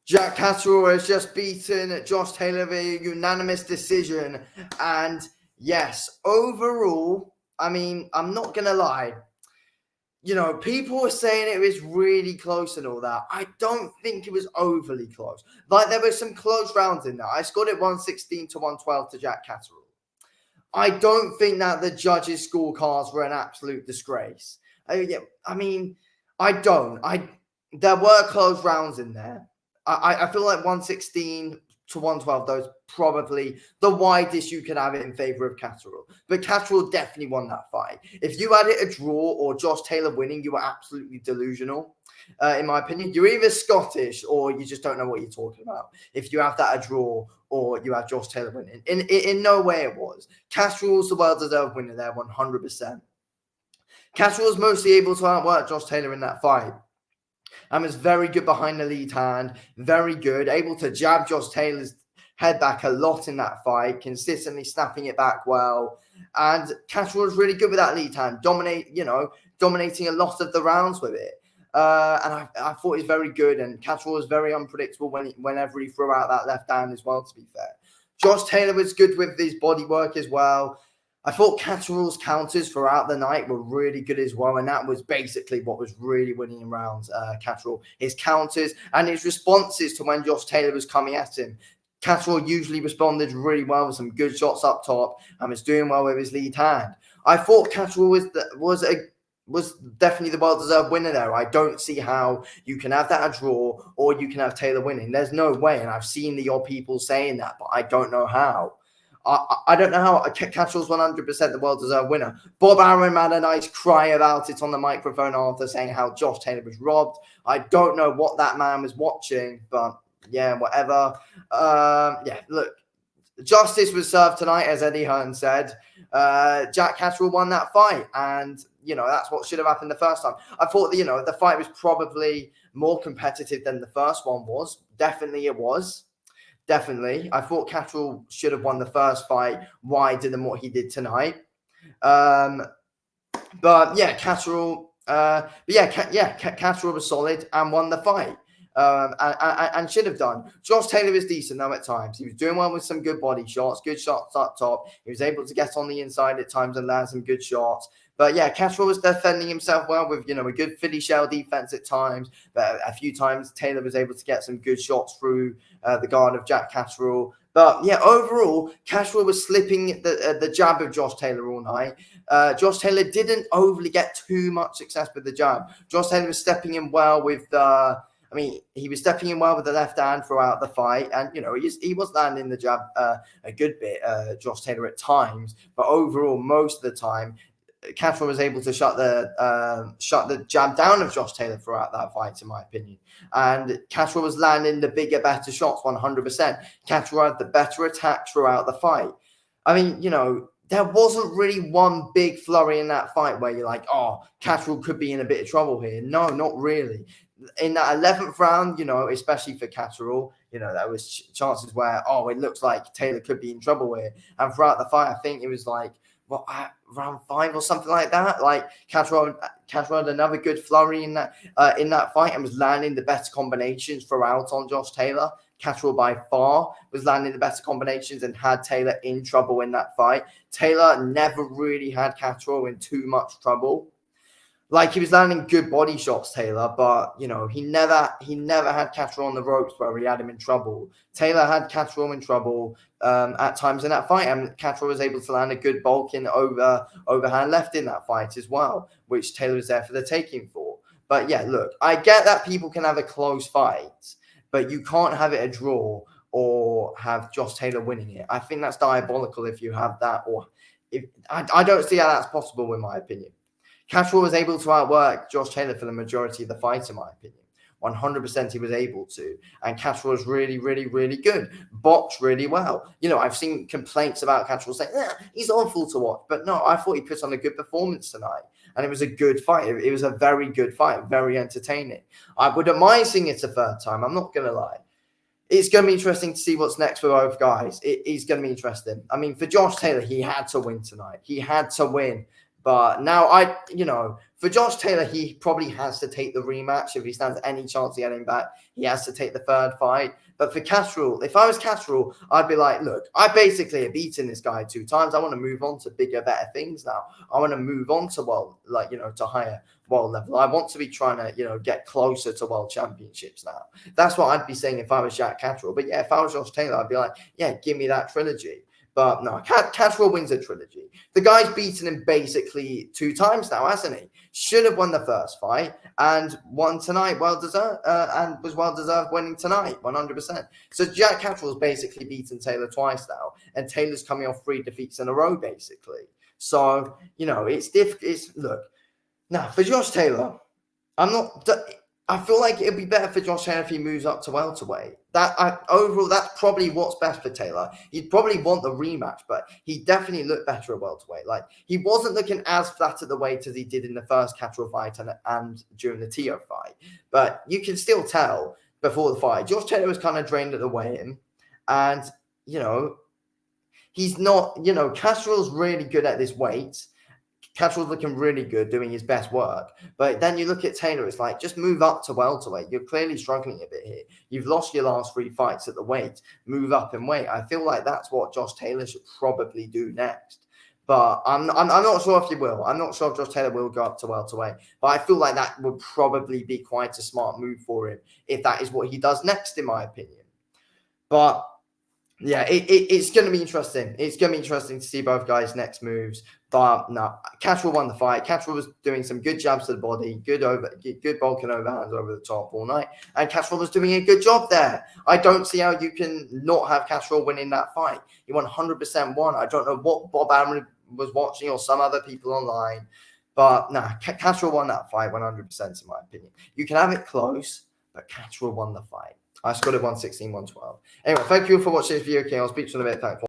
Jack Catterall has just beaten Josh Taylor via unanimous decision. And yes, overall, I mean, I'm not going to lie. People were saying it was really close and all that. I don't think it was overly close. Like, there were some close rounds in there. I scored it 116 to 112 to Jack Catterall. I don't think that the judges' scorecards were an absolute disgrace. I mean, I don't. There were close rounds in there. I feel like 116 to 112, those probably the widest you could have it in favor of Catterall. But Catterall definitely won that fight. If you had it a draw or Josh Taylor winning, you were absolutely delusional. In my opinion, you're either Scottish or you just don't know what you're talking about. If you have that a draw or you have Josh Taylor winning, in no way it was. Catterall's the well-deserved winner there, 100%. Catterall was mostly able to outwork Josh Taylor in that fight. And was very good behind the lead hand, very good, able to jab Josh Taylor's head back a lot in that fight, consistently snapping it back well. And Catterall was really good with that lead hand, dominating a lot of the rounds with it. And I thought he was very good, and Catterall was very unpredictable whenever he threw out that left hand as well, to be fair. Josh Taylor was good with his body work as well. I thought Catterall's counters throughout the night were really good as well, and that was basically what was really winning in rounds, Catterall. His counters and his responses to when Josh Taylor was coming at him. Catterall usually responded really well with some good shots up top and was doing well with his lead hand. I thought Catterall was definitely the well-deserved winner there. I don't see how you can have that a draw or you can have Taylor winning. There's no way, and I've seen the odd people saying that, but I don't know how. I don't know how. Catterall's 100% the well-deserved winner. Bob Arum had a nice cry about it on the microphone after saying how Josh Taylor was robbed. I don't know what that man was watching, but yeah, whatever. Look, justice was served tonight, as Eddie Hearn said. Jack Catterall won that fight, and that's what should have happened the first time. I thought the fight was probably more competitive than the first one was. Definitely it was. Definitely. I thought Catterall should have won the first fight wider than what he did tonight. But yeah, Catterall. Catterall was solid and won the fight. And should have done. Josh Taylor was decent though at times. He was doing well with some good body shots, good shots up top. He was able to get on the inside at times and land some good shots. But yeah, Catterall was defending himself well with, a good Philly shell defense at times. But a few times Taylor was able to get some good shots through the guard of Jack Catterall. But yeah, overall, Catterall was slipping the jab of Josh Taylor all night. Josh Taylor didn't overly get too much success with the jab. Josh Taylor was stepping in well with he was stepping in well with the left hand throughout the fight, and he was landing the jab a good bit, Josh Taylor at times, but overall, most of the time, Catterall was able to shut the jab down of Josh Taylor throughout that fight, in my opinion. And Catterall was landing the bigger, better shots 100%. Catterall had the better attack throughout the fight. I mean, there wasn't really one big flurry in that fight where you're like, oh, Catterall could be in a bit of trouble here. No, not really. In that 11th round, especially for Catterall, there was chances where, it looks like Taylor could be in trouble here. And throughout the fight, I think it was like, round 5 or something like that. Like Catterall had another good flurry in that fight and was landing the better combinations throughout on Josh Taylor. Catterall by far was landing the better combinations and had Taylor in trouble in that fight. Taylor never really had Catterall in too much trouble. Like, he was landing good body shots, Taylor, but, he never had Catterall on the ropes where he had him in trouble. Taylor had Catterall in trouble at times in that fight, and Catterall was able to land a good bulk in overhand left in that fight as well, which Taylor was there for the taking for. But yeah, look, I get that people can have a close fight, but you can't have it a draw or have Josh Taylor winning it. I think that's diabolical if you have that, or I don't see how that's possible, in my opinion. Catterall was able to outwork Josh Taylor for the majority of the fight, in my opinion. 100% he was able to. And Catterall was really, really, really good. Boxed really well. I've seen complaints about Catterall saying, he's awful to watch. But no, I thought he put on a good performance tonight. And it was a good fight. It was a very good fight, very entertaining. I wouldn't mind seeing it a third time. I'm not going to lie. It's going to be interesting to see what's next for both guys. It is going to be interesting. I mean, for Josh Taylor, he had to win tonight. He had to win. But now for For Josh Taylor, he probably has to take the rematch. If he stands any chance of getting back, he has to take the third fight. But for Catterall, if I was Catterall, I'd be like, look, I basically have beaten this guy 2 times. I want to move on to bigger, better things now. I want to move on to to higher world level. I want to be trying to, get closer to world championships now. That's what I'd be saying if I was Jack Catterall. But yeah, if I was Josh Taylor, I'd be like, yeah, give me that trilogy. But no, Catterall wins a trilogy. The guy's beaten him basically 2 times now, hasn't he? Should have won the first fight and won tonight, well deserved, and was well deserved winning tonight, 100%. So Jack Catterall's basically beaten Taylor twice now, and Taylor's coming off 3 defeats in a row, basically. So it's difficult. Look, now for Josh Taylor, I feel like it'd be better for Josh Taylor if he moves up to welterweight. Overall, that's probably what's best for Taylor. He'd probably want the rematch, but he definitely looked better at welterweight. Like, he wasn't looking as flat at the weight as he did in the first Catterall fight and during the Tio fight. But you can still tell before the fight, Josh Taylor was kind of drained at the weigh-in. And, he's not, Catterall's really good at this weight. Catterall's looking really good, doing his best work. But then you look at Taylor, it's like, just move up to welterweight. You're clearly struggling a bit here. You've lost your last 3 fights at the weight. Move up in weight. I feel like that's what Josh Taylor should probably do next. But I'm not sure if he will. I'm not sure if Josh Taylor will go up to welterweight. But I feel like that would probably be quite a smart move for him if that is what he does next, in my opinion. But yeah, it's going to be interesting. It's going to be interesting to see both guys' next moves. But no, Catterall won the fight. Catterall was doing some good jabs to the body, good bulking overhands over the top all night. And Catterall was doing a good job there. I don't see how you can not have Catterall winning that fight. He 100% won. I don't know what Bob Arum was watching or some other people online. But no, Catterall won that fight 100% in my opinion. You can have it close, but Catterall won the fight. I scored it 116, 112. Anyway, thank you for watching this video, King. I'll speak to you in a bit. Thanks.